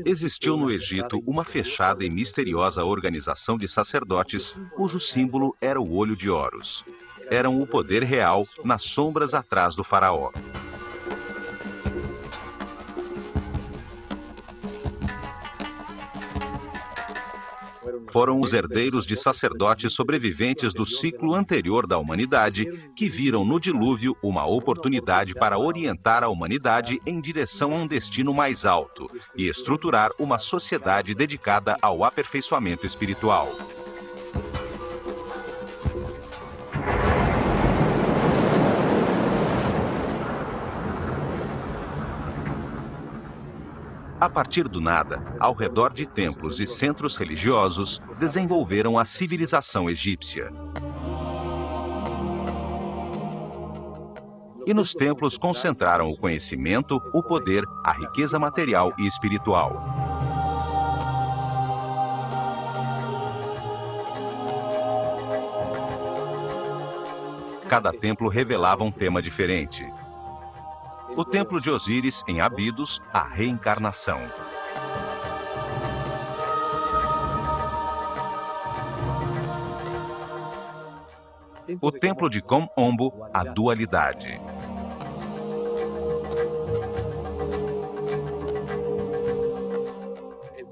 Existiu no Egito uma fechada e misteriosa organização de sacerdotes cujo símbolo era o olho de Horus. Eram o poder real nas sombras atrás do faraó. Foram os herdeiros de sacerdotes sobreviventes do ciclo anterior da humanidade que viram no dilúvio uma oportunidade para orientar a humanidade em direção a um destino mais alto e estruturar uma sociedade dedicada ao aperfeiçoamento espiritual. A partir do nada, ao redor de templos e centros religiosos, desenvolveram a civilização egípcia. E nos templos concentraram o conhecimento, o poder, a riqueza material e espiritual. Cada templo revelava um tema diferente. O templo de Osíris, em Abidos, a reencarnação. O templo de Kom-Ombo, a dualidade.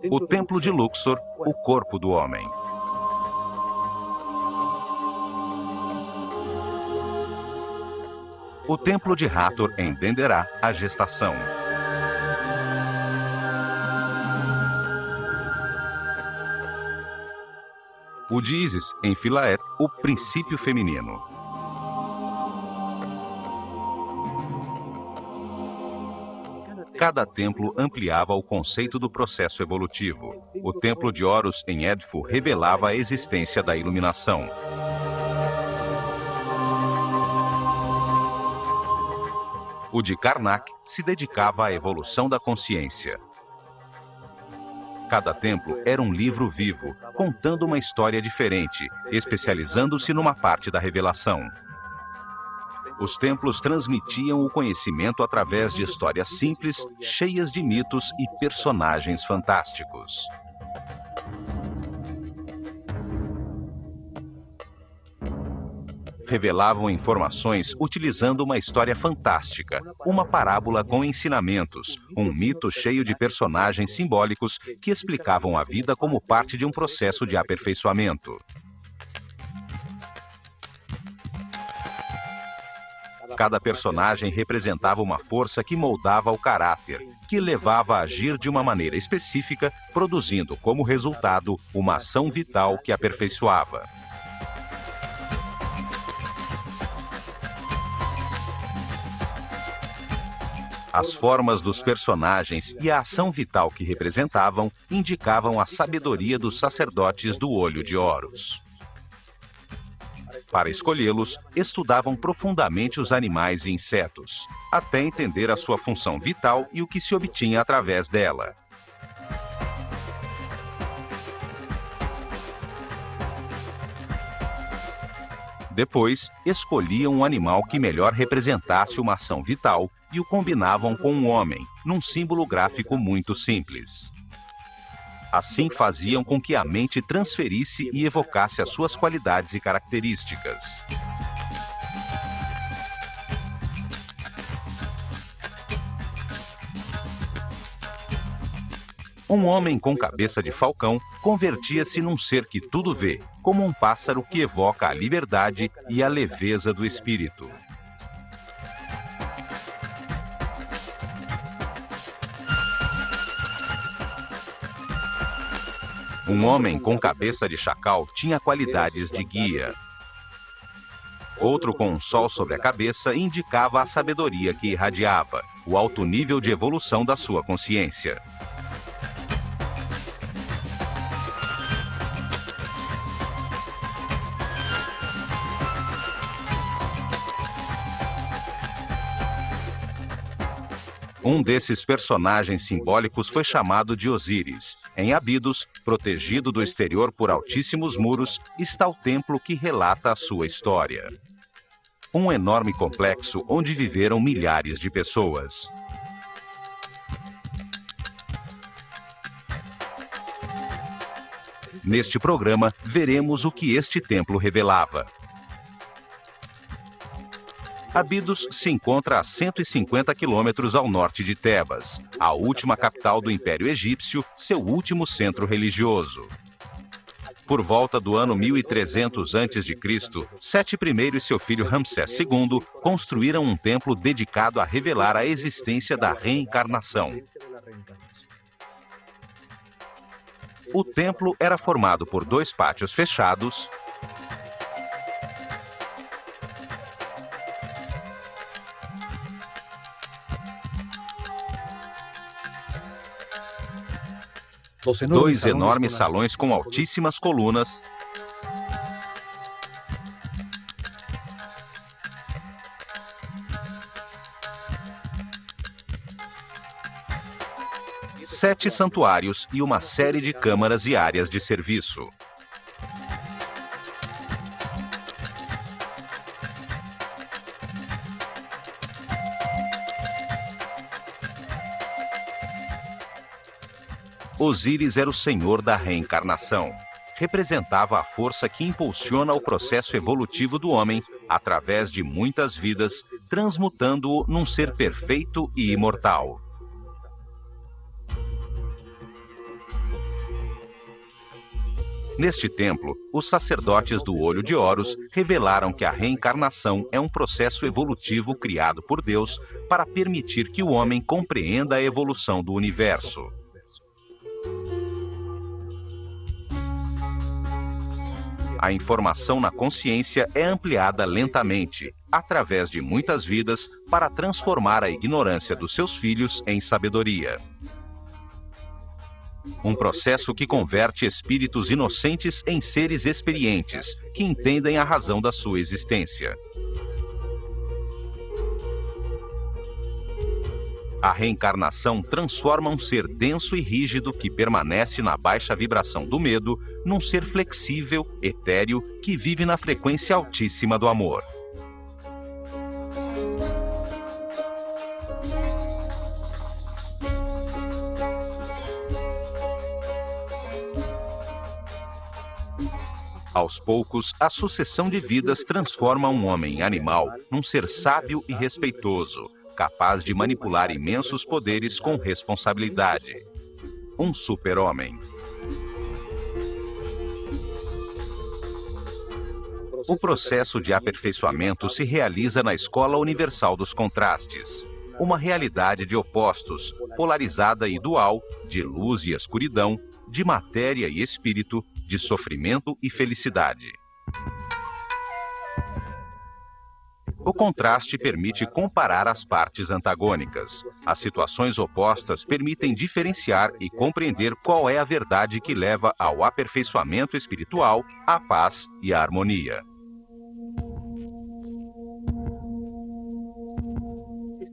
O templo de Luxor, o corpo do homem. O templo de Hathor, em Denderah, a gestação. O de Ísis, em Philaet, o princípio feminino. Cada templo ampliava o conceito do processo evolutivo. O templo de Horus, em Edfu, revelava a existência da iluminação. O de Karnak se dedicava à evolução da consciência. Cada templo era um livro vivo, contando uma história diferente, especializando-se numa parte da revelação. Os templos transmitiam o conhecimento através de histórias simples, cheias de mitos e personagens fantásticos. Revelavam informações utilizando uma história fantástica, uma parábola com ensinamentos, um mito cheio de personagens simbólicos que explicavam a vida como parte de um processo de aperfeiçoamento. Cada personagem representava uma força que moldava o caráter, que levava a agir de uma maneira específica, produzindo como resultado uma ação vital que aperfeiçoava. As formas dos personagens e a ação vital que representavam indicavam a sabedoria dos sacerdotes do olho de Horus. Para escolhê-los, estudavam profundamente os animais e insetos, até entender a sua função vital e o que se obtinha através dela. Depois, escolhiam um animal que melhor representasse uma ação vital e o combinavam com um homem, num símbolo gráfico muito simples. Assim faziam com que a mente transferisse e evocasse as suas qualidades e características. Um homem com cabeça de falcão convertia-se num ser que tudo vê, como um pássaro que evoca a liberdade e a leveza do espírito. Um homem com cabeça de chacal tinha qualidades de guia. Outro com um sol sobre a cabeça indicava a sabedoria que irradiava, o alto nível de evolução da sua consciência. Um desses personagens simbólicos foi chamado de Osíris. Em Abidos, protegido do exterior por altíssimos muros, está o templo que relata a sua história. Um enorme complexo onde viveram milhares de pessoas. Neste programa, veremos o que este templo revelava. Abidos se encontra a 150 quilômetros ao norte de Tebas, a última capital do Império Egípcio, seu último centro religioso. Por volta do ano 1300 a.C., Sete I e seu filho Ramsés II construíram um templo dedicado a revelar a existência da reencarnação. O templo era formado por 2 pátios fechados, dois enormes salões com altíssimas colunas, sete santuários e uma série de câmaras e áreas de serviço. Osíris era o senhor da reencarnação. Representava a força que impulsiona o processo evolutivo do homem através de muitas vidas, transmutando-o num ser perfeito e imortal. Neste templo, os sacerdotes do Olho de Horus revelaram que a reencarnação é um processo evolutivo criado por Deus para permitir que o homem compreenda a evolução do universo. A informação na consciência é ampliada lentamente, através de muitas vidas, para transformar a ignorância dos seus filhos em sabedoria. Um processo que converte espíritos inocentes em seres experientes, que entendem a razão da sua existência. A reencarnação transforma um ser denso e rígido que permanece na baixa vibração do medo num ser flexível, etéreo, que vive na frequência altíssima do amor. Aos poucos, a sucessão de vidas transforma um homem animal num ser sábio e respeitoso, capaz de manipular imensos poderes com responsabilidade. Um super-homem. O processo de aperfeiçoamento se realiza na Escola Universal dos Contrastes, uma realidade de opostos, polarizada e dual, de luz e escuridão, de matéria e espírito, de sofrimento e felicidade. O contraste permite comparar as partes antagônicas. As situações opostas permitem diferenciar e compreender qual é a verdade que leva ao aperfeiçoamento espiritual, à paz e à harmonia.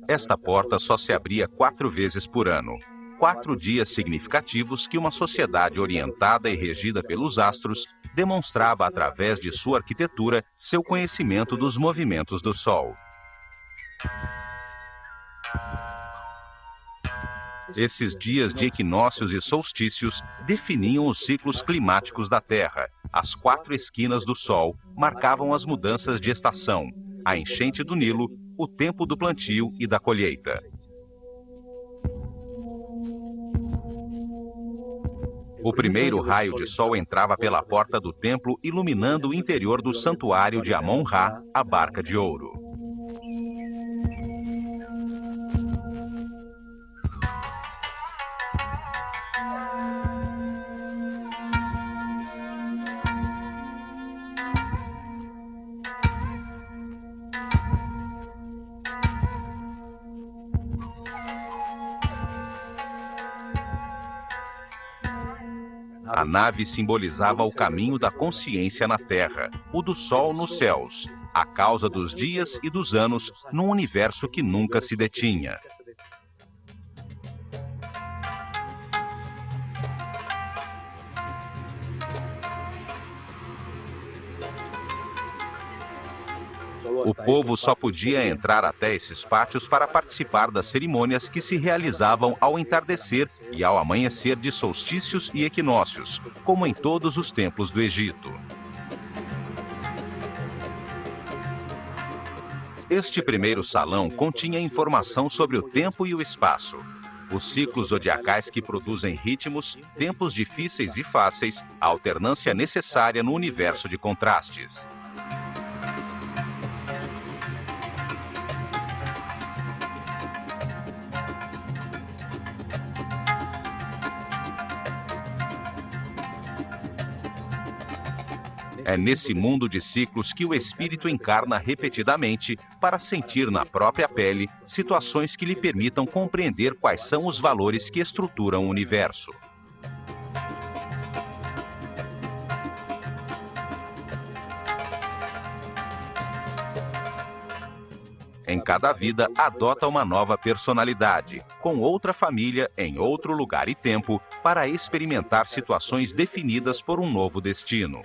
Esta porta só se abria 4 vezes por ano. 4 dias significativos que uma sociedade orientada e regida pelos astros demonstrava através de sua arquitetura seu conhecimento dos movimentos do Sol. Esses dias de equinócios e solstícios definiam os ciclos climáticos da Terra. As 4 esquinas do Sol marcavam as mudanças de estação, a enchente do Nilo, o tempo do plantio e da colheita. O primeiro raio de sol entrava pela porta do templo, iluminando o interior do santuário de Amon-Ra, a Barca de Ouro. A nave simbolizava o caminho da consciência na Terra, o do Sol nos céus, a causa dos dias e dos anos num universo que nunca se detinha. O povo só podia entrar até esses pátios para participar das cerimônias que se realizavam ao entardecer e ao amanhecer de solstícios e equinócios, como em todos os templos do Egito. Este primeiro salão continha informação sobre o tempo e o espaço, os ciclos zodiacais que produzem ritmos, tempos difíceis e fáceis, a alternância necessária no universo de contrastes. É nesse mundo de ciclos que o espírito encarna repetidamente para sentir na própria pele situações que lhe permitam compreender quais são os valores que estruturam o universo. Em cada vida, adota uma nova personalidade, com outra família, em outro lugar e tempo, para experimentar situações definidas por um novo destino.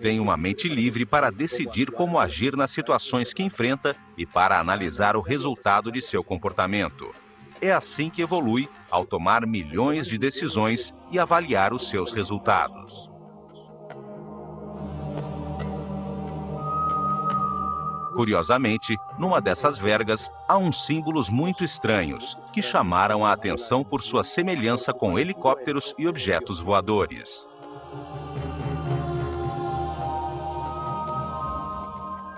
Tem uma mente livre para decidir como agir nas situações que enfrenta e para analisar o resultado de seu comportamento. É assim que evolui ao tomar milhões de decisões e avaliar os seus resultados. Curiosamente, numa dessas vergas, há uns símbolos muito estranhos, que chamaram a atenção por sua semelhança com helicópteros e objetos voadores.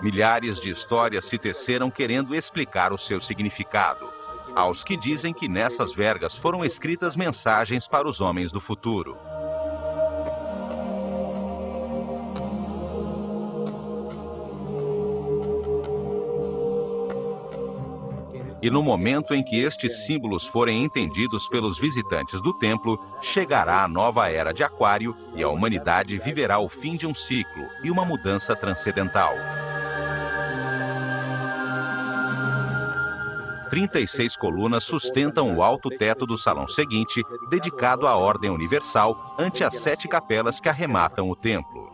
Milhares de histórias se teceram querendo explicar o seu significado. Há os que dizem que nessas vergas foram escritas mensagens para os homens do futuro. E no momento em que estes símbolos forem entendidos pelos visitantes do templo, chegará a nova era de Aquário e a humanidade viverá o fim de um ciclo e uma mudança transcendental. 36 colunas sustentam o alto teto do salão seguinte, dedicado à ordem universal, ante as 7 capelas que arrematam o templo.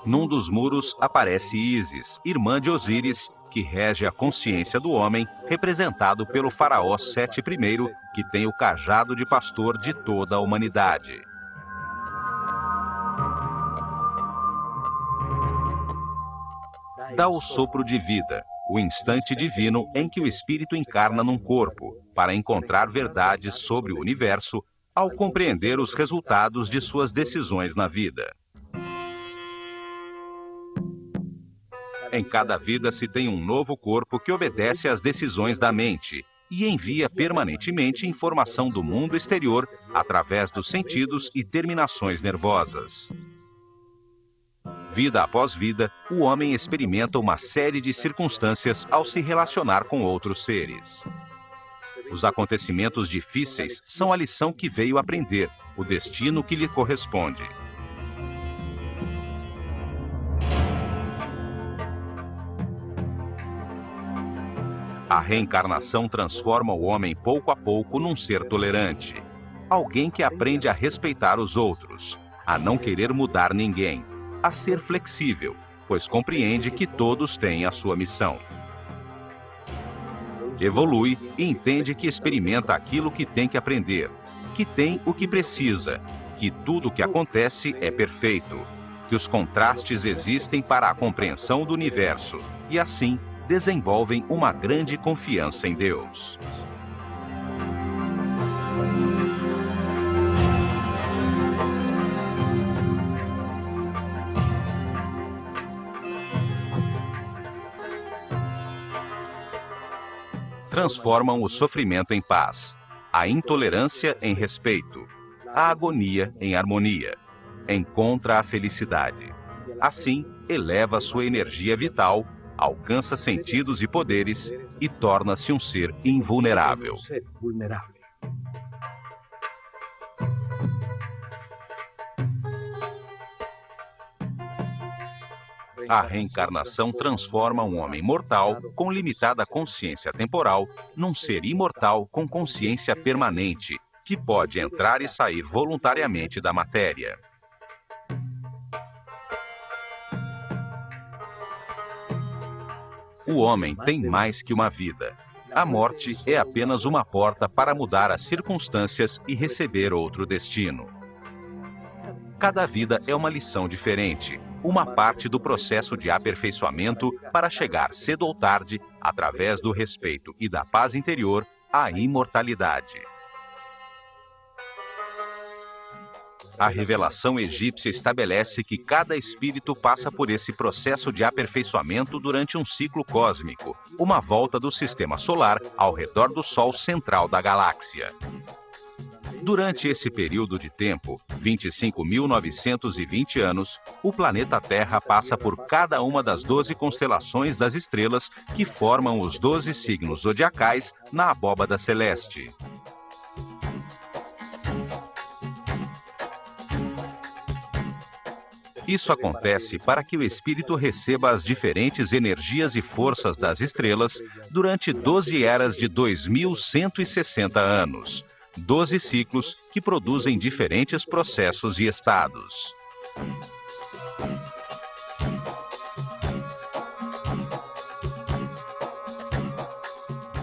Num dos muros aparece Ísis, irmã de Osíris, que rege a consciência do homem, representado pelo faraó Sete I, que tem o cajado de pastor de toda a humanidade. Dá o sopro de vida, o instante divino em que o espírito encarna num corpo, para encontrar verdades sobre o universo, ao compreender os resultados de suas decisões na vida. Em cada vida se tem um novo corpo que obedece às decisões da mente e envia permanentemente informação do mundo exterior através dos sentidos e terminações nervosas. Vida após vida, o homem experimenta uma série de circunstâncias ao se relacionar com outros seres. Os acontecimentos difíceis são a lição que veio aprender, o destino que lhe corresponde. A reencarnação transforma o homem pouco a pouco num ser tolerante. Alguém que aprende a respeitar os outros, a não querer mudar ninguém, a ser flexível, pois compreende que todos têm a sua missão. Evolui e entende que experimenta aquilo que tem que aprender, que tem o que precisa, que tudo o que acontece é perfeito, que os contrastes existem para a compreensão do universo e, assim, desenvolvem uma grande confiança em Deus. Transformam o sofrimento em paz, a intolerância em respeito, a agonia em harmonia. Encontra a felicidade. Assim, eleva sua energia vital, alcança sentidos e poderes e torna-se um ser invulnerável. A reencarnação transforma um homem mortal, com limitada consciência temporal, num ser imortal com consciência permanente, que pode entrar e sair voluntariamente da matéria. O homem tem mais que uma vida. A morte é apenas uma porta para mudar as circunstâncias e receber outro destino. Cada vida é uma lição diferente, uma parte do processo de aperfeiçoamento para chegar cedo ou tarde, através do respeito e da paz interior, à imortalidade. A revelação egípcia estabelece que cada espírito passa por esse processo de aperfeiçoamento durante um ciclo cósmico, uma volta do sistema solar ao redor do Sol central da galáxia. Durante esse período de tempo, 25.920 anos, o planeta Terra passa por cada uma das 12 constelações das estrelas que formam os 12 signos zodiacais na abóbada celeste. Isso acontece para que o espírito receba as diferentes energias e forças das estrelas durante 12 eras de 2.160 anos, 12 ciclos que produzem diferentes processos e estados.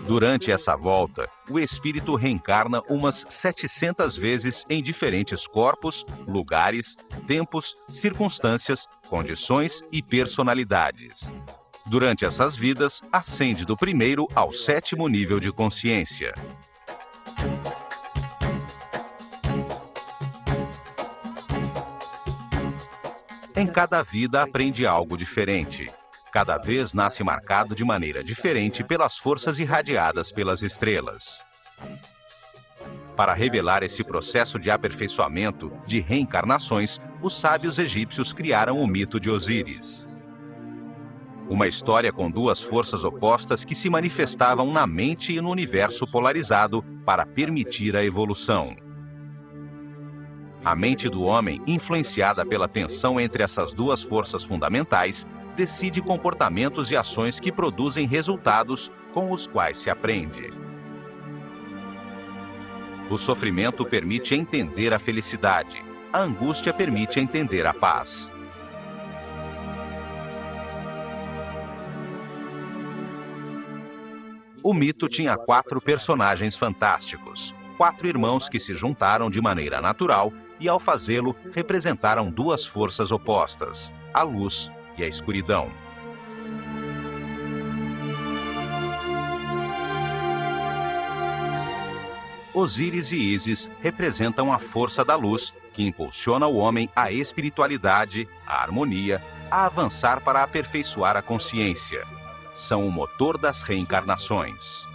Durante essa volta, o espírito reencarna umas 700 vezes em diferentes corpos, lugares, tempos, circunstâncias, condições e personalidades. Durante essas vidas, ascende do primeiro ao 7º nível de consciência. Em cada vida aprende algo diferente. Cada vez nasce marcado de maneira diferente pelas forças irradiadas pelas estrelas. Para revelar esse processo de aperfeiçoamento, de reencarnações, os sábios egípcios criaram o mito de Osíris. Uma história com duas forças opostas que se manifestavam na mente e no universo polarizado para permitir a evolução. A mente do homem, influenciada pela tensão entre essas duas forças fundamentais, decide comportamentos e ações que produzem resultados com os quais se aprende. O sofrimento permite entender a felicidade. A angústia permite entender a paz. O mito tinha 4 personagens fantásticos, 4 irmãos que se juntaram de maneira natural e, ao fazê-lo, representaram duas forças opostas, a luz e a escuridão. Osíris e Ísis representam a força da luz, que impulsiona o homem à espiritualidade, à harmonia, a avançar para aperfeiçoar a consciência. São o motor das reencarnações.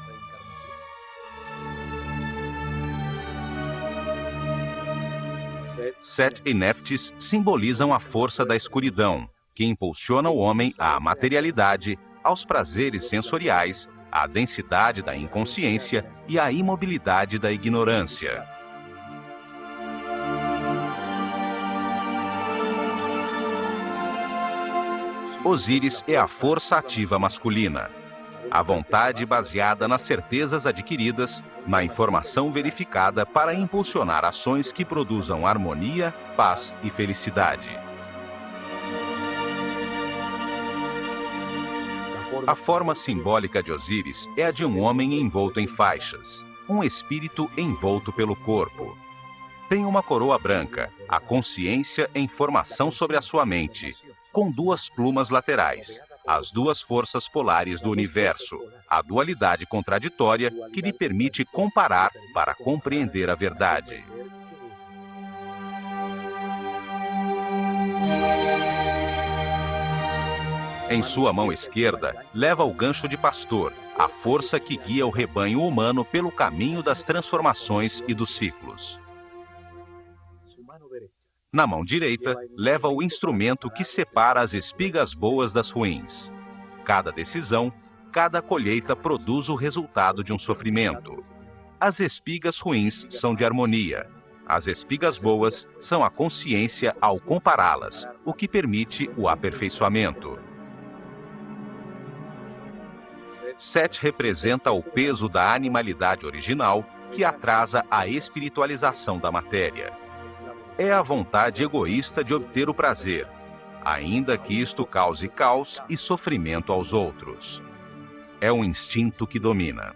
Set e Neftis simbolizam a força da escuridão, que impulsiona o homem à materialidade, aos prazeres sensoriais, à densidade da inconsciência e à imobilidade da ignorância. Osíris é a força ativa masculina. A vontade baseada nas certezas adquiridas, na informação verificada para impulsionar ações que produzam harmonia, paz e felicidade. A forma simbólica de Osíris é a de um homem envolto em faixas, um espírito envolto pelo corpo. Tem uma coroa branca, a consciência em formação sobre a sua mente, com 2 plumas laterais, as 2 forças polares do universo, a dualidade contraditória que lhe permite comparar para compreender a verdade. Em sua mão esquerda, leva o gancho de pastor, a força que guia o rebanho humano pelo caminho das transformações e dos ciclos. Na mão direita, leva o instrumento que separa as espigas boas das ruins. Cada decisão, cada colheita produz o resultado de um sofrimento. As espigas ruins são de harmonia. As espigas boas são a consciência ao compará-las, o que permite o aperfeiçoamento. Set representa o peso da animalidade original que atrasa a espiritualização da matéria. É a vontade egoísta de obter o prazer, ainda que isto cause caos e sofrimento aos outros. É um instinto que domina.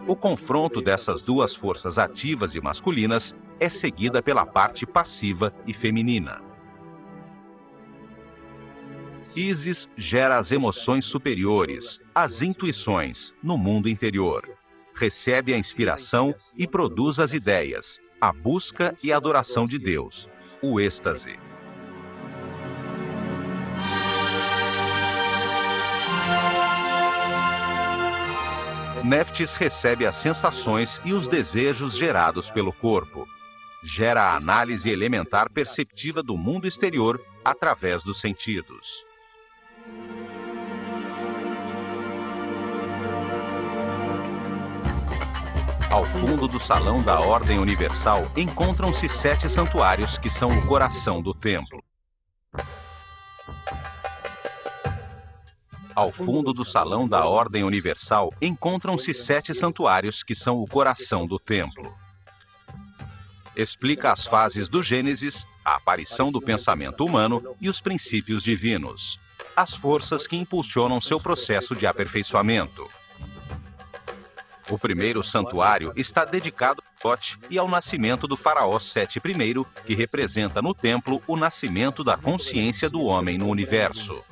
O confronto dessas duas forças ativas e masculinas é seguida pela parte passiva e feminina. Ísis gera as emoções superiores, as intuições, no mundo interior. Recebe a inspiração e produz as ideias, a busca e a adoração de Deus, o êxtase. Neftis recebe as sensações e os desejos gerados pelo corpo. Gera a análise elementar perceptiva do mundo exterior através dos sentidos. Ao fundo do salão da Ordem Universal encontram-se 7 santuários que são o coração do templo. Ao fundo do salão da Ordem Universal encontram-se 7 santuários que são o coração do templo. Explica as fases do Gênesis, a aparição do pensamento humano e os princípios divinos, as forças que impulsionam seu processo de aperfeiçoamento. O primeiro santuário está dedicado a Thoth e ao nascimento do faraó Sete I, que representa no templo o nascimento da consciência do homem no universo.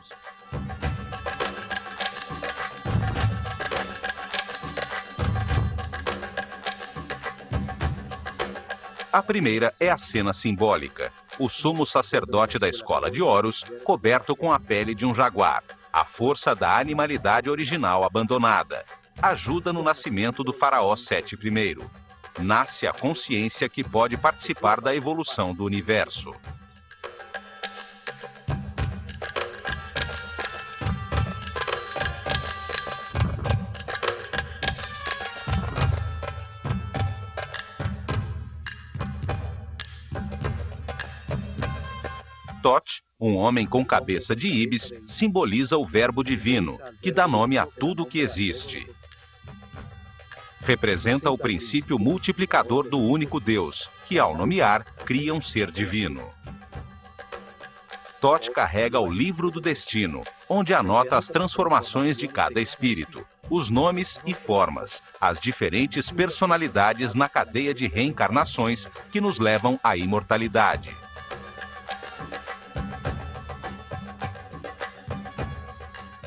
A primeira é a cena simbólica, o sumo sacerdote da escola de Horus, coberto com a pele de um jaguar, a força da animalidade original abandonada. Ajuda no nascimento do faraó Sete I. Nasce a consciência que pode participar da evolução do universo. Thoth, um homem com cabeça de íbis, simboliza o verbo divino, que dá nome a tudo o que existe. Representa o princípio multiplicador do único Deus, que ao nomear, cria um ser divino. Thoth carrega o livro do destino, onde anota as transformações de cada espírito, os nomes e formas, as diferentes personalidades na cadeia de reencarnações que nos levam à imortalidade.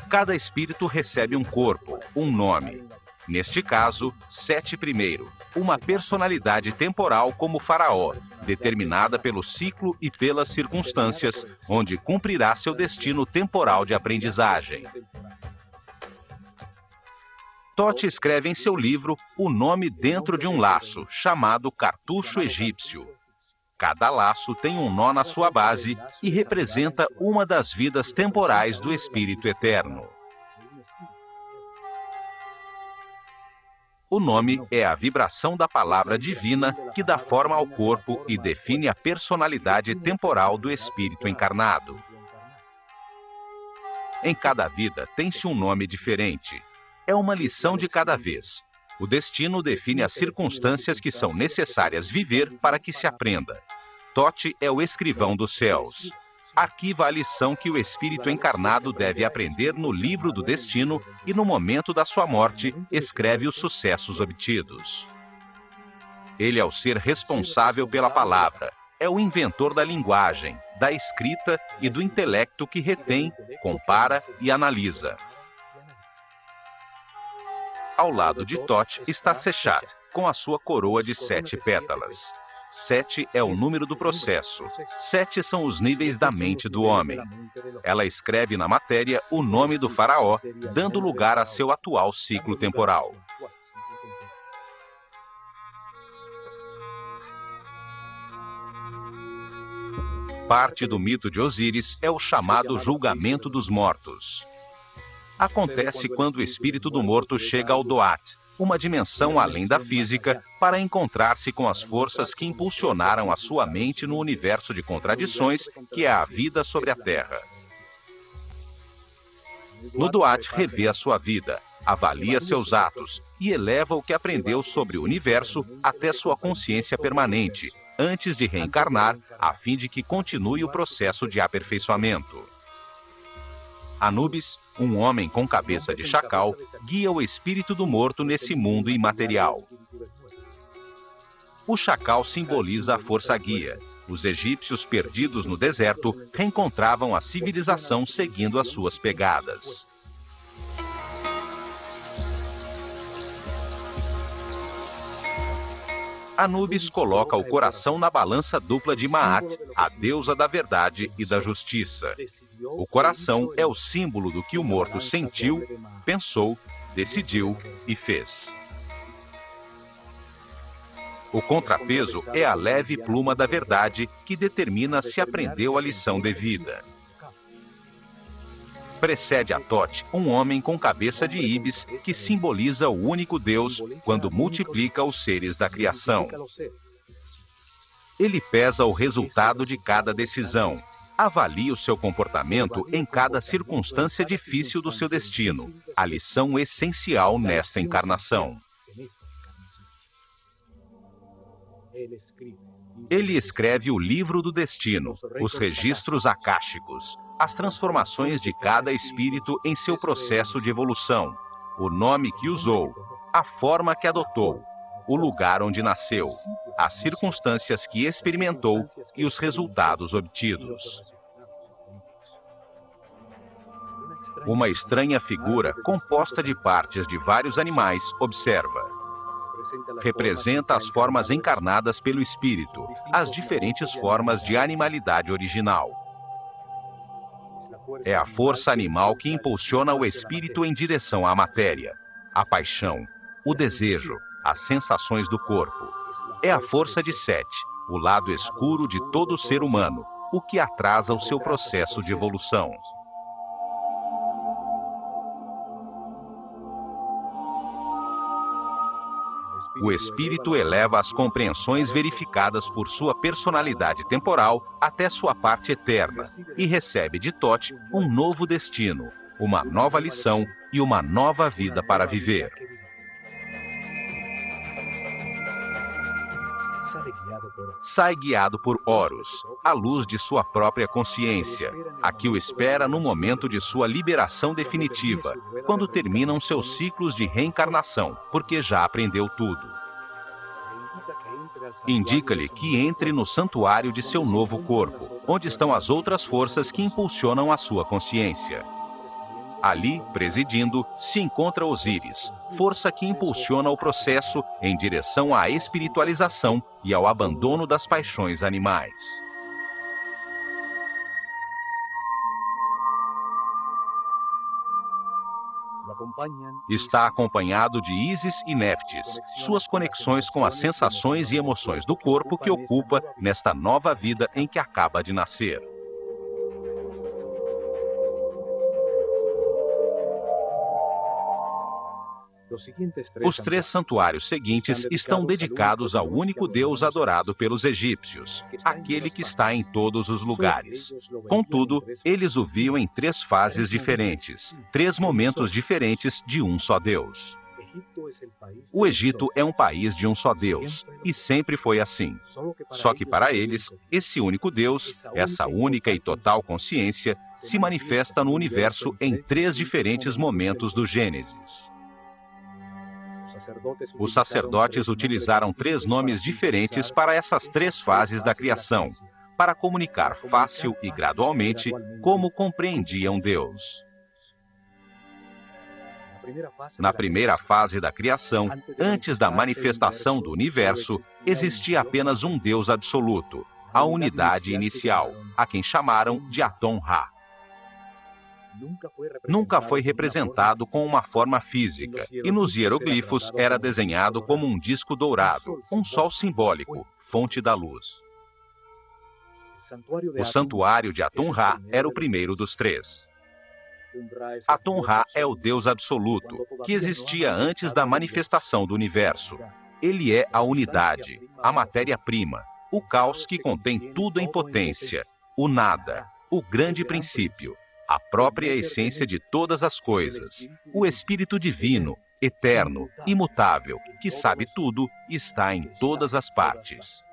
Cada espírito recebe um corpo, um nome. Neste caso, Sete I, uma personalidade temporal como faraó, determinada pelo ciclo e pelas circunstâncias, onde cumprirá seu destino temporal de aprendizagem. Thoth escreve em seu livro o nome dentro de um laço, chamado cartucho egípcio. Cada laço tem um nó na sua base e representa uma das vidas temporais do Espírito Eterno. O nome é a vibração da palavra divina que dá forma ao corpo e define a personalidade temporal do espírito encarnado. Em cada vida tem-se um nome diferente. É uma lição de cada vez. O destino define as circunstâncias que são necessárias viver para que se aprenda. Thoth é o escrivão dos céus. Arquiva a lição que o espírito encarnado deve aprender no livro do destino e, no momento da sua morte, escreve os sucessos obtidos. Ele é o ser responsável pela palavra, é o inventor da linguagem, da escrita e do intelecto que retém, compara e analisa. Ao lado de Thoth está Seshat, com a sua coroa de 7 pétalas. 7 é o número do processo. 7 são os níveis da mente do homem. Ela escreve na matéria o nome do faraó, dando lugar a seu atual ciclo temporal. Parte do mito de Osíris é o chamado julgamento dos mortos. Acontece quando o espírito do morto chega ao Doat, uma dimensão além da física, para encontrar-se com as forças que impulsionaram a sua mente no universo de contradições que é a vida sobre a Terra. Nuduat revê a sua vida, avalia seus atos e eleva o que aprendeu sobre o universo até sua consciência permanente, antes de reencarnar, a fim de que continue o processo de aperfeiçoamento. Anubis, um homem com cabeça de chacal, guia o espírito do morto nesse mundo imaterial. O chacal simboliza a força guia. Os egípcios perdidos no deserto reencontravam a civilização seguindo as suas pegadas. Anubis coloca o coração na balança dupla de Maat, a deusa da verdade e da justiça. O coração é o símbolo do que o morto sentiu, pensou, decidiu e fez. O contrapeso é a leve pluma da verdade que determina se aprendeu a lição devida. Precede a Thoth um homem com cabeça de íbis que simboliza o único Deus quando multiplica os seres da criação. Ele pesa o resultado de cada decisão, avalia o seu comportamento em cada circunstância difícil do seu destino, a lição essencial nesta encarnação. Ele escreve o livro do destino, os registros akáshicos, as transformações de cada espírito em seu processo de evolução, o nome que usou, a forma que adotou, o lugar onde nasceu, as circunstâncias que experimentou e os resultados obtidos. Uma estranha figura, composta de partes de vários animais, observa. Representa as formas encarnadas pelo espírito, as diferentes formas de animalidade original. É a força animal que impulsiona o espírito em direção à matéria, a paixão, o desejo, as sensações do corpo. É a força de Sete, o lado escuro de todo ser humano, o que atrasa o seu processo de evolução. O espírito eleva as compreensões verificadas por sua personalidade temporal até sua parte eterna e recebe de Thoth um novo destino, uma nova lição e uma nova vida para viver. Sai guiado por Horus, a luz de sua própria consciência, a que o espera no momento de sua liberação definitiva, quando terminam seus ciclos de reencarnação, porque já aprendeu tudo. Indica-lhe que entre no santuário de seu novo corpo, onde estão as outras forças que impulsionam a sua consciência. Ali, presidindo, se encontra Osíris, força que impulsiona o processo em direção à espiritualização e ao abandono das paixões animais. Está acompanhado de Ísis e Néftis, suas conexões com as sensações e emoções do corpo que ocupa nesta nova vida em que acaba de nascer. Os 3 santuários seguintes estão dedicados ao único Deus adorado pelos egípcios, aquele que está em todos os lugares. Contudo, eles o viam em 3 fases diferentes, 3 momentos diferentes de um só Deus. O Egito é um país de um só Deus, e sempre foi assim. Só que para eles, esse único Deus, essa única e total consciência, se manifesta no universo em 3 diferentes momentos do Gênesis. Os sacerdotes utilizaram 3 nomes diferentes para essas 3 fases da criação, para comunicar fácil e gradualmente como compreendiam Deus. Na primeira fase da criação, antes da manifestação do universo, existia apenas um Deus absoluto, a unidade inicial, a quem chamaram de Aton-Ra. Nunca foi representado com uma forma física, e nos hieroglifos era desenhado como um disco dourado, um sol simbólico, fonte da luz. O santuário de Aton-Ra era o primeiro dos 3. Aton-Ra é o Deus absoluto, que existia antes da manifestação do universo. Ele é a unidade, a matéria-prima, o caos que contém tudo em potência, o nada, o grande princípio, a própria essência de todas as coisas, o Espírito Divino, eterno, imutável, que sabe tudo e está em todas as partes.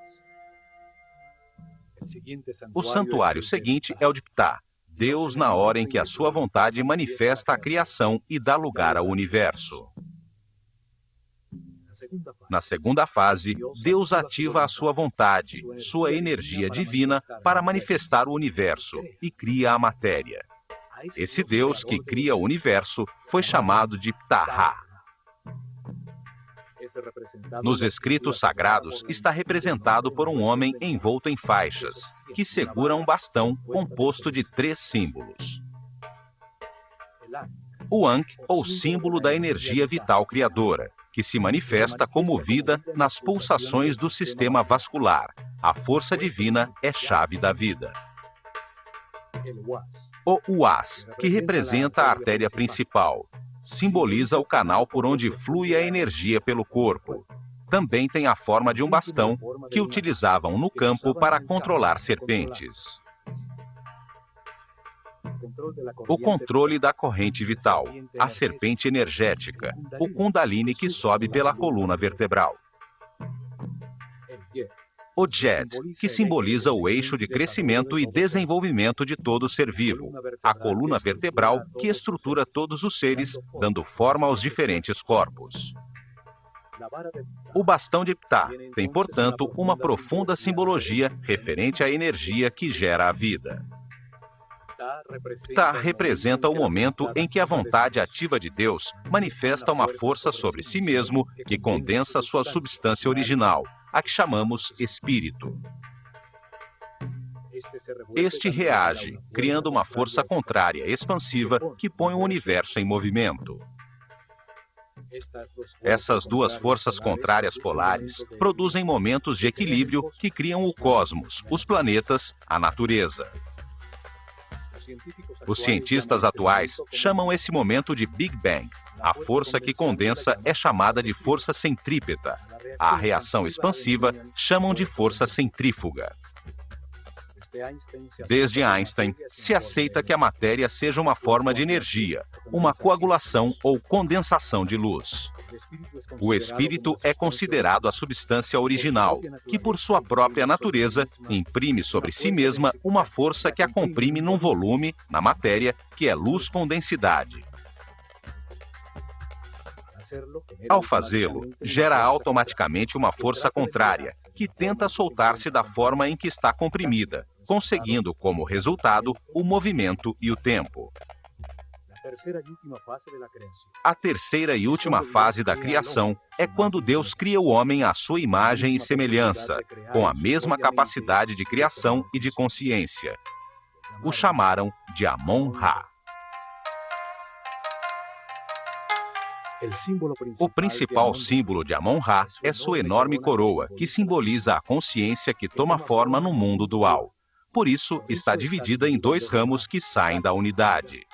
O santuário seguinte é o de Ptah, Deus na hora em que a sua vontade manifesta a criação e dá lugar ao universo. Na segunda fase, Deus ativa a sua vontade, sua energia divina, para manifestar o universo e cria a matéria. Esse Deus que cria o universo foi chamado de Ptah. Nos escritos sagrados está representado por um homem envolto em faixas, que segura um bastão composto de 3 símbolos. O Ankh, ou símbolo da energia vital criadora, que se manifesta como vida nas pulsações do sistema vascular. A força divina é chave da vida. O Uas, que representa a artéria principal, simboliza o canal por onde flui a energia pelo corpo. Também tem a forma de um bastão que utilizavam no campo para controlar serpentes. O controle da corrente vital, a serpente energética, o Kundalini que sobe pela coluna vertebral. O Djed, que simboliza o eixo de crescimento e desenvolvimento de todo ser vivo, a coluna vertebral que estrutura todos os seres, dando forma aos diferentes corpos. O bastão de Ptah tem, portanto, uma profunda simbologia referente à energia que gera a vida. Ptah representa o momento em que a vontade ativa de Deus manifesta uma força sobre si mesmo que condensa sua substância original, a que chamamos espírito. Este reage, criando uma força contrária expansiva que põe o universo em movimento. Essas 2 forças contrárias polares produzem momentos de equilíbrio que criam o cosmos, os planetas, a natureza. Os cientistas atuais chamam esse momento de Big Bang. A força que condensa é chamada de força centrípeta. A reação expansiva chamam de força centrífuga. Desde Einstein, se aceita que a matéria seja uma forma de energia, uma coagulação ou condensação de luz. O espírito é considerado a substância original, que por sua própria natureza imprime sobre si mesma uma força que a comprime num volume, na matéria, que é luz com densidade. Ao fazê-lo, gera automaticamente uma força contrária, que tenta soltar-se da forma em que está comprimida, conseguindo como resultado o movimento e o tempo. A terceira e última fase da criação é quando Deus cria o homem à sua imagem e semelhança, com a mesma capacidade de criação e de consciência. O chamaram de Amon-Ra. O principal símbolo de Amon-Ra é sua enorme coroa, que simboliza a consciência que toma forma no mundo dual. Por isso, está dividida em 2 ramos que saem da unidade.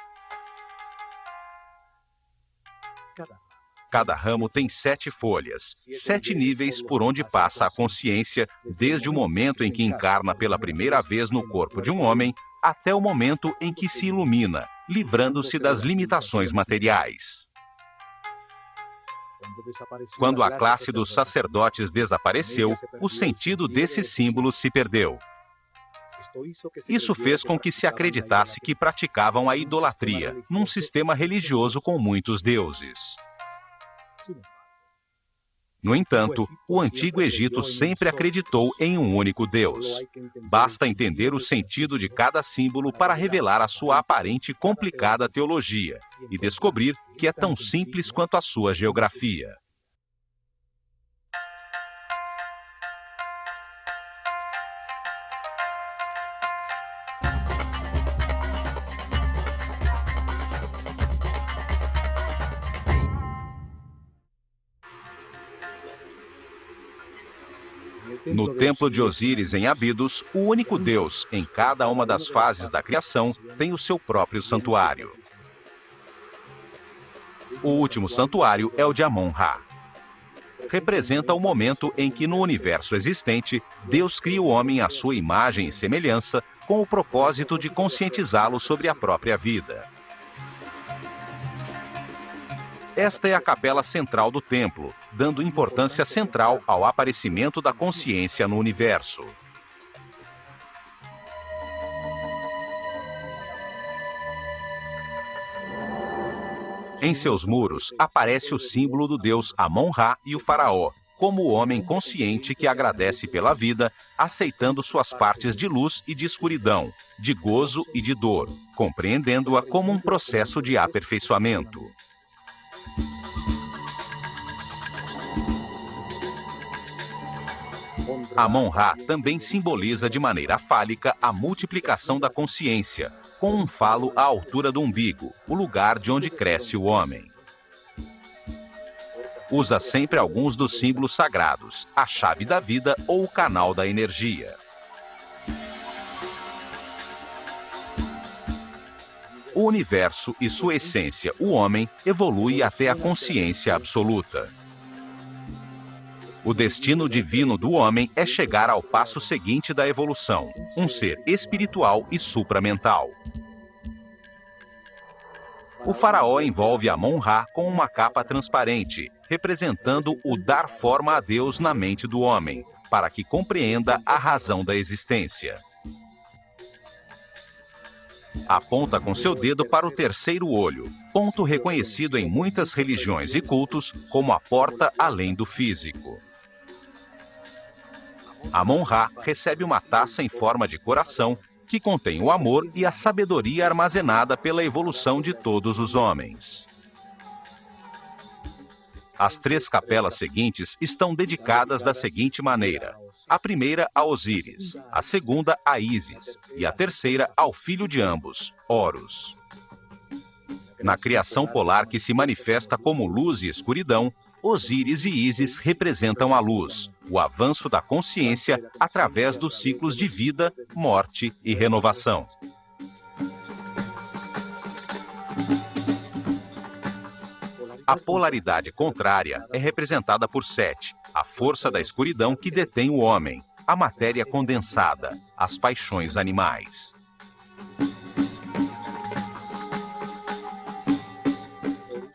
Cada ramo tem 7 folhas, 7 níveis por onde passa a consciência, desde o momento em que encarna pela primeira vez no corpo de um homem, até o momento em que se ilumina, livrando-se das limitações materiais. Quando a classe dos sacerdotes desapareceu, o sentido desse símbolo se perdeu. Isso fez com que se acreditasse que praticavam a idolatria, num sistema religioso com muitos deuses. No entanto, o Antigo Egito sempre acreditou em um único Deus. Basta entender o sentido de cada símbolo para revelar a sua aparente complicada teologia e descobrir que é tão simples quanto a sua geografia. No templo de Osíris, em Abidos, o único Deus, em cada uma das fases da criação, tem o seu próprio santuário. O último santuário é o de Amon-Ra. Representa o momento em que, no universo existente, Deus cria o homem à sua imagem e semelhança, com o propósito de conscientizá-lo sobre a própria vida. Esta é a capela central do templo, dando importância central ao aparecimento da consciência no universo. Em seus muros aparece o símbolo do deus Amon-Ra e o faraó, como o homem consciente que agradece pela vida, aceitando suas partes de luz e de escuridão, de gozo e de dor, compreendendo-a como um processo de aperfeiçoamento. Amon-Ra também simboliza de maneira fálica a multiplicação da consciência, com um falo à altura do umbigo, o lugar de onde cresce o homem. Usa sempre alguns dos símbolos sagrados, a chave da vida ou o canal da energia. O universo e sua essência, o homem, evolui até a consciência absoluta. O destino divino do homem é chegar ao passo seguinte da evolução, um ser espiritual e supramental. O faraó envolve Amon-Ra com uma capa transparente, representando o dar forma a Deus na mente do homem, para que compreenda a razão da existência. Aponta com seu dedo para o terceiro olho, ponto reconhecido em muitas religiões e cultos como a porta além do físico. Amon-Ra recebe uma taça em forma de coração que contém o amor e a sabedoria armazenada pela evolução de todos os homens. As 3 capelas seguintes estão dedicadas da seguinte maneira: a primeira a Osíris, a segunda a Ísis e a terceira ao filho de ambos, Horus. Na criação polar que se manifesta como luz e escuridão, Osíris e Ísis representam a luz, o avanço da consciência através dos ciclos de vida, morte e renovação. A polaridade contrária é representada por Sete, a força da escuridão que detém o homem, a matéria condensada, as paixões animais.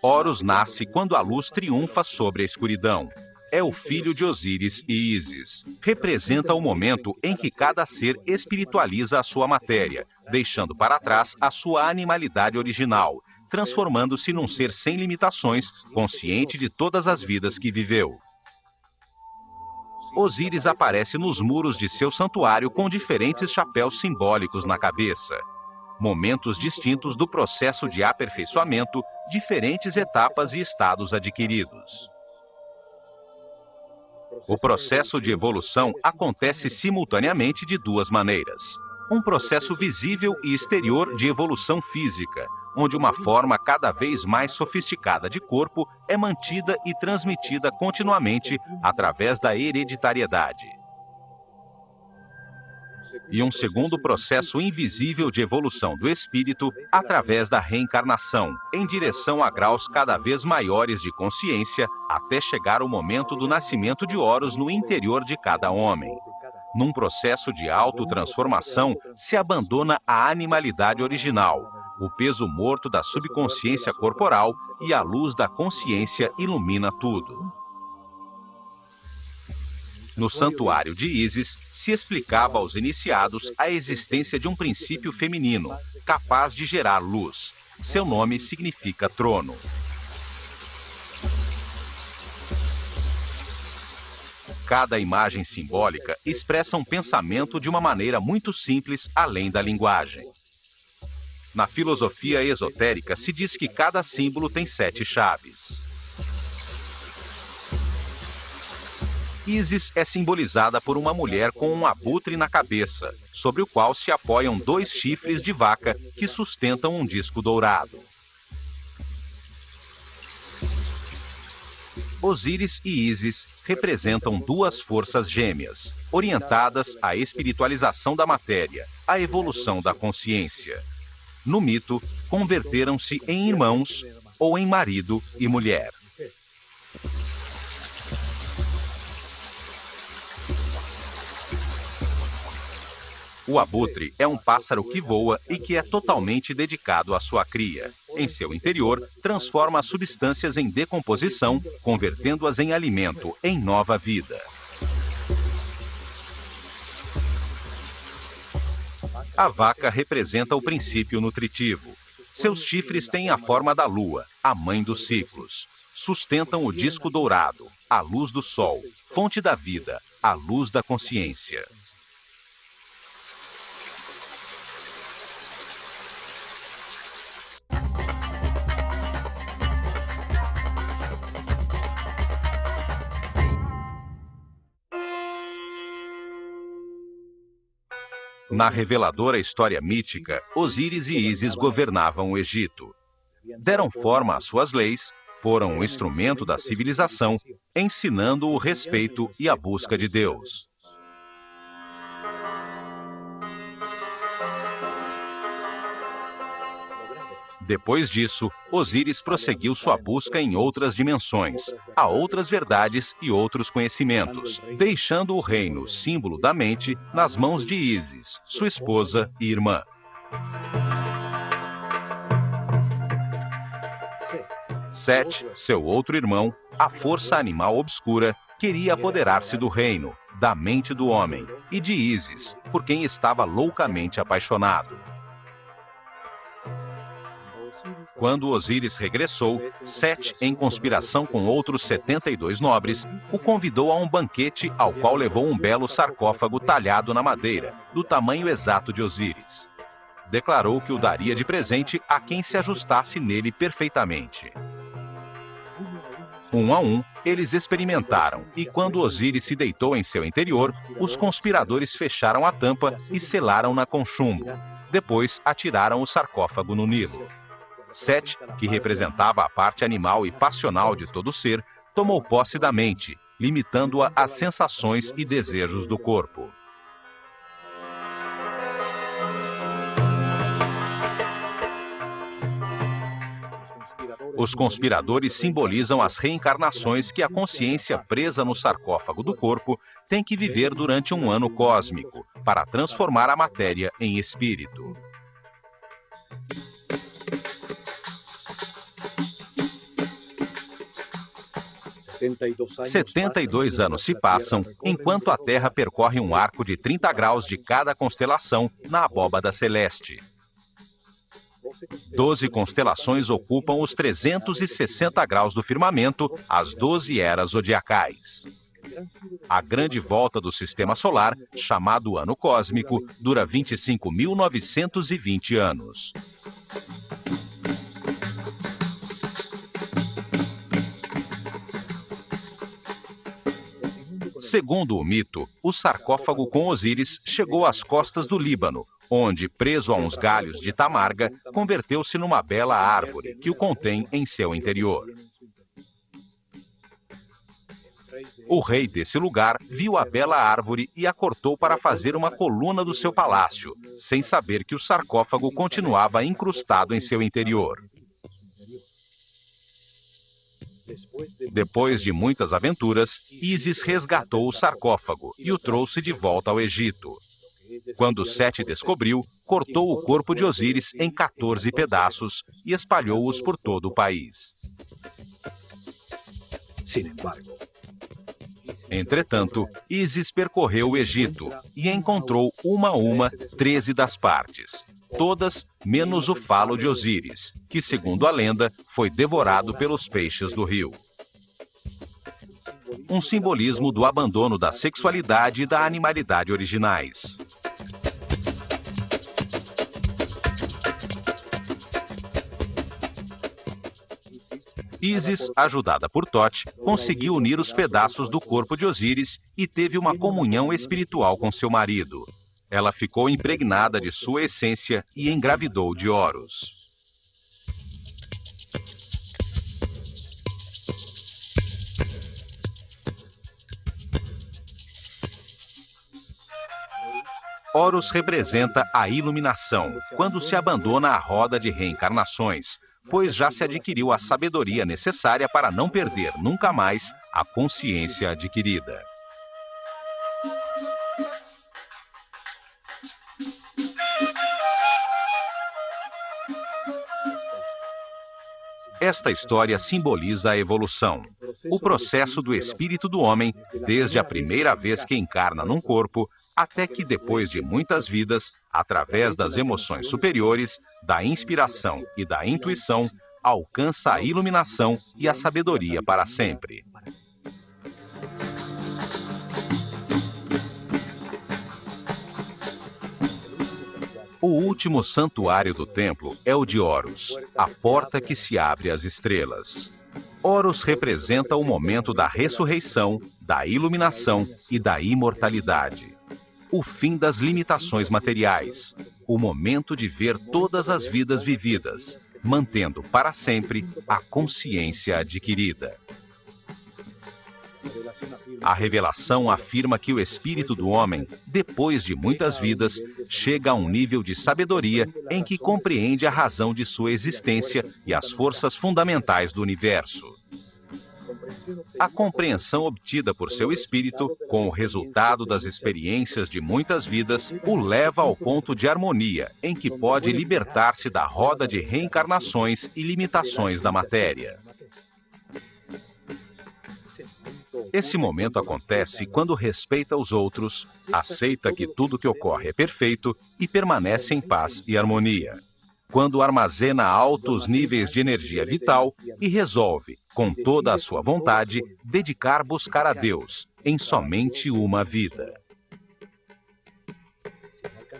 Horus nasce quando a luz triunfa sobre a escuridão. É o filho de Osíris e Ísis. Representa o momento em que cada ser espiritualiza a sua matéria, deixando para trás a sua animalidade original, transformando-se num ser sem limitações, consciente de todas as vidas que viveu. Osíris aparece nos muros de seu santuário com diferentes chapéus simbólicos na cabeça. Momentos distintos do processo de aperfeiçoamento, diferentes etapas e estados adquiridos. O processo de evolução acontece simultaneamente de 2 maneiras. Um processo visível e exterior de evolução física, onde uma forma cada vez mais sofisticada de corpo é mantida e transmitida continuamente através da hereditariedade. E um segundo processo invisível de evolução do espírito através da reencarnação, em direção a graus cada vez maiores de consciência, até chegar o momento do nascimento de Horus no interior de cada homem. Num processo de autotransformação, se abandona a animalidade original, o peso morto da subconsciência corporal e a luz da consciência ilumina tudo. No santuário de Ísis, se explicava aos iniciados a existência de um princípio feminino, capaz de gerar luz. Seu nome significa trono. Cada imagem simbólica expressa um pensamento de uma maneira muito simples, além da linguagem. Na filosofia esotérica, se diz que cada símbolo tem 7 chaves. Ísis é simbolizada por uma mulher com um abutre na cabeça, sobre o qual se apoiam 2 chifres de vaca que sustentam um disco dourado. Osíris e Ísis representam 2 forças gêmeas, orientadas à espiritualização da matéria, à evolução da consciência. No mito, converteram-se em irmãos ou em marido e mulher. O abutre é um pássaro que voa e que é totalmente dedicado à sua cria. Em seu interior, transforma as substâncias em decomposição, convertendo-as em alimento, em nova vida. A vaca representa o princípio nutritivo. Seus chifres têm a forma da lua, a mãe dos ciclos. Sustentam o disco dourado, a luz do sol, fonte da vida, a luz da consciência. Na reveladora história mítica, Osíris e Ísis governavam o Egito. Deram forma às suas leis, foram um instrumento da civilização, ensinando o respeito e a busca de Deus. Depois disso, Osíris prosseguiu sua busca em outras dimensões, a outras verdades e outros conhecimentos, deixando o reino, símbolo da mente, nas mãos de Ísis, sua esposa e irmã. Sete, seu outro irmão, a força animal obscura, queria apoderar-se do reino, da mente do homem, e de Ísis, por quem estava loucamente apaixonado. Quando Osíris regressou, Sete, em conspiração com outros 72 nobres, o convidou a um banquete ao qual levou um belo sarcófago talhado na madeira, do tamanho exato de Osíris. Declarou que o daria de presente a quem se ajustasse nele perfeitamente. Um a um, eles experimentaram, e quando Osíris se deitou em seu interior, os conspiradores fecharam a tampa e selaram-na com chumbo. Depois atiraram o sarcófago no Nilo. Sete, que representava a parte animal e passional de todo ser, tomou posse da mente, limitando-a às sensações e desejos do corpo. Os conspiradores simbolizam as reencarnações que a consciência presa no sarcófago do corpo tem que viver durante um ano cósmico, para transformar a matéria em espírito. 72 anos se passam, enquanto a Terra percorre um arco de 30 graus de cada constelação na abóbada celeste. 12 constelações ocupam os 360 graus do firmamento, as 12 eras zodiacais. A grande volta do Sistema Solar, chamado Ano Cósmico, dura 25.920 anos. Segundo o mito, o sarcófago com Osíris chegou às costas do Líbano, onde, preso a uns galhos de tamarga, converteu-se numa bela árvore que o contém em seu interior. O rei desse lugar viu a bela árvore e a cortou para fazer uma coluna do seu palácio, sem saber que o sarcófago continuava incrustado em seu interior. Depois de muitas aventuras, Ísis resgatou o sarcófago e o trouxe de volta ao Egito. Quando Sete descobriu, cortou o corpo de Osíris em 14 pedaços e espalhou-os por todo o país. Entretanto, Ísis percorreu o Egito e encontrou uma a uma 13 das partes, todas menos o falo de Osíris, que, segundo a lenda, foi devorado pelos peixes do rio. Um simbolismo do abandono da sexualidade e da animalidade originais. Ísis, ajudada por Thoth, conseguiu unir os pedaços do corpo de Osíris e teve uma comunhão espiritual com seu marido. Ela ficou impregnada de sua essência e engravidou de Horus. Horus representa a iluminação, quando se abandona a roda de reencarnações, pois já se adquiriu a sabedoria necessária para não perder nunca mais a consciência adquirida. Esta história simboliza a evolução, o processo do espírito do homem, desde a primeira vez que encarna num corpo, até que depois de muitas vidas, através das emoções superiores, da inspiração e da intuição, alcança a iluminação e a sabedoria para sempre. O último santuário do templo é o de Horus, a porta que se abre às estrelas. Horus representa o momento da ressurreição, da iluminação e da imortalidade. O fim das limitações materiais, o momento de ver todas as vidas vividas, mantendo para sempre a consciência adquirida. A revelação afirma que o espírito do homem, depois de muitas vidas, chega a um nível de sabedoria em que compreende a razão de sua existência e as forças fundamentais do universo. A compreensão obtida por seu espírito, com o resultado das experiências de muitas vidas, o leva ao ponto de harmonia, em que pode libertar-se da roda de reencarnações e limitações da matéria. Esse momento acontece quando respeita os outros, aceita que tudo que ocorre é perfeito e permanece em paz e harmonia. Quando armazena altos níveis de energia vital e resolve, com toda a sua vontade, buscar a Deus em somente uma vida.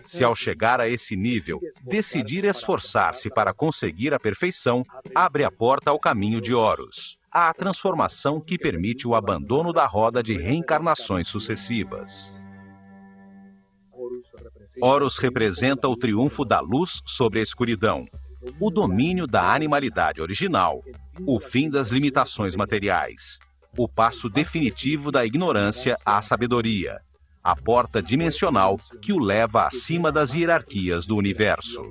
Se ao chegar a esse nível, decidir esforçar-se para conseguir a perfeição, abre a porta ao caminho de Horus, a transformação que permite o abandono da roda de reencarnações sucessivas. Horus representa o triunfo da luz sobre a escuridão, o domínio da animalidade original, o fim das limitações materiais, o passo definitivo da ignorância à sabedoria, a porta dimensional que o leva acima das hierarquias do universo.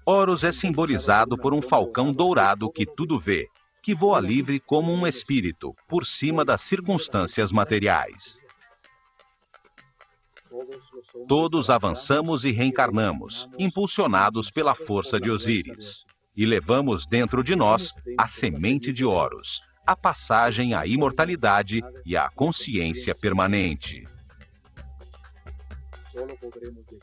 Horus é simbolizado por um falcão dourado que tudo vê, que voa livre como um espírito, por cima das circunstâncias materiais. Todos avançamos e reencarnamos, impulsionados pela força de Osíris, e levamos dentro de nós a semente de Horus, a passagem à imortalidade e à consciência permanente.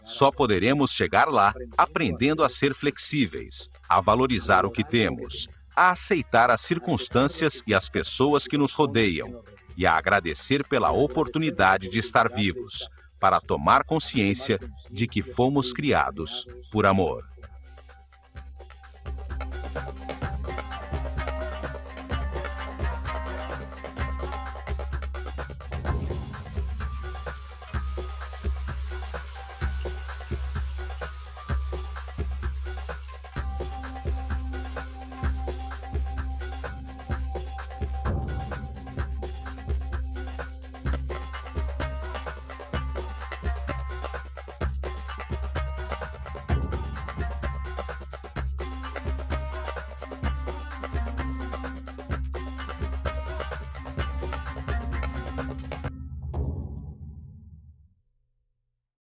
Só poderemos chegar lá aprendendo a ser flexíveis, a valorizar o que temos, a aceitar as circunstâncias e as pessoas que nos rodeiam e a agradecer pela oportunidade de estar vivos, para tomar consciência de que fomos criados por amor.